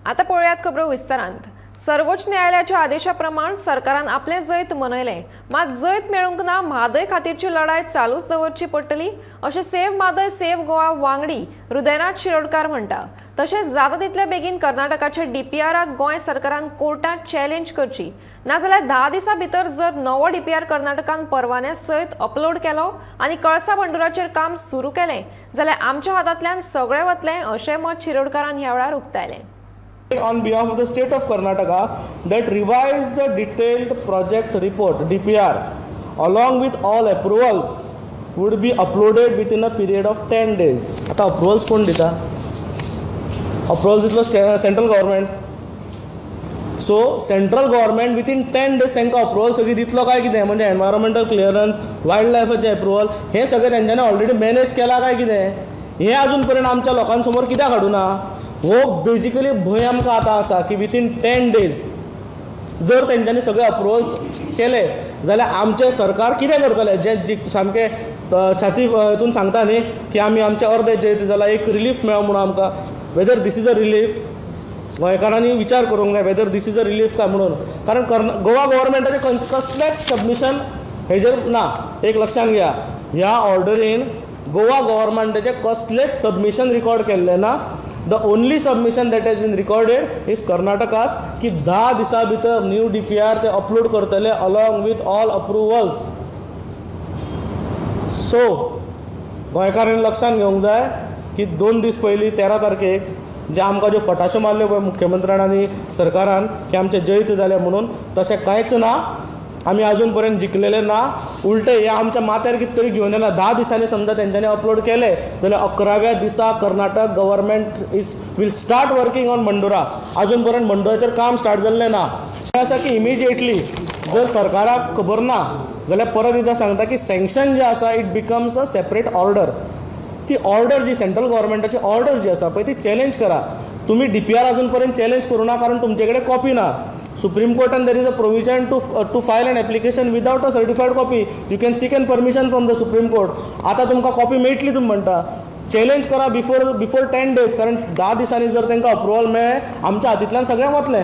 आता पळयात खबरो विस्तारांत। सर्वोच्च न्यायालयाच्या आदेशाप्रमाण सरकारान आपले जैत मनयले, मात जैत मेळूंक ना म्हादय खातीरची लढाई चालूच दवरची पडटली अशें सेव्ह म्हादय सेव्ह गोवा वांगडी हृदयनाथ शिरोडकार म्हणटा। तशेंच जाता तितले बेगीन कर्नाटकाच्या डीपीआराक गोंय सरकारान कोर्टात चॅलेंज करची, नाजाल्यार 10 दिसां भितर जर नवो डीपीआर कर्नाटकान परवान्या सयत अपलोड केलो आनी कळसा बंडुराचेर काम सुरू केलें जाल्यार आमच्या हातांतल्यान सगळें वतलें अशें मत शिरोडकारान ह्या वेळार उक्तायलें। On behalf of the state of Karnataka, that revised the detailed project report DPR along with all approvals would be uploaded within a period of 10 days. आता approvals कोण दिता? Approvals दितलो central government. So central government within 10 days तांकां approval सगळी दितलो काय कितें? म्हणजे एनवायरमेंटल क्लियरन्स, वायल्ड लायफाचें अप्रुवल हे सगळें तेंच्यांनी ऑलरेडी मॅनेज केला काय कितें? हे अजून पर्यंत आमच्या लोकांसमोर कित्याक हाडूना? हो बेसिकली भंय आमकां आतां आसा की विथीन 10 days जर तेंच्यांनी सगळे अप्रुवल्स केले जाल्यार आमचें सरकार कितें करतलें? जे सामकें छाती हितून सांगता न्ही की आमी आमचे अर्दे जैत जाल्यार एक रिलीफ मेळ्ळो म्हणून आमकां। Whether this is a relief? गोंयकारांनी विचार करूंक जाय whether this is a relief काय म्हणून। कारण गोवा गव्हर्मेंटाचें कसलेंच सबमिशन हेजेर ना। एक लक्षात घ्या, ह्या ऑर्डरीन गोवा गव्हर्मेंटाचें कसलेंच सबमिशन रिकॉर्ड केल्लें ना। The only submission that has been recorded is Karnataka's की 10 दिसां भितर न्यू DPR ते अपलोड करतले along with all approvals. So गोंयकारांनी लक्षात घेवंक जाय की 2 दीस पयलीं 13 तारखेक जे आमकां ज्यो फटाश्यो मारल्यो पळय मुख्यमंत्र्यान आनी सरकारान की आमचे जैत जाले म्हणून, तशें कांयच ना। आमी अजून पर्यंत जिखलेले ना, उलटे हे आमच्या माथ्यार कितें तरी घेवन येला। 10 दिसांनी समजा तेंच्यांनी अपलोड केले जाल्यार 11व्या दिसा Karnataka government will start working on Bandura. अजून पर्यंत बंडुराचेर काम स्टार्ट जाल्लें ना। अशें आसा की इमिजिएटली जर सरकाराक खबर ना जाल्यार परत एकदां सांगता की सँक्शन जे आसा it becomes a separate order. ती ऑर्डर जी सेंट्रल गव्हर्मेंटाची ऑर्डर जी आसा पळय ती चॅलेंज करा। तुम्ही डीपीआर अजून पर्यंत चॅलेंज करूं ना कारण तुमचे कडेन कॉपी ना। Supreme Court and there is a provision to file an application without a certified copy. You can seek an permission from the Supreme Court. आता तुमकां कॉपी मेळटली तुमी म्हणटा। चॅलेंज करा बिफोर 10 days कारण 10 दिसांनी जर तांकां अप्रुवल मेळ्ळें आमच्या हातींतल्यान सगळें वतलें।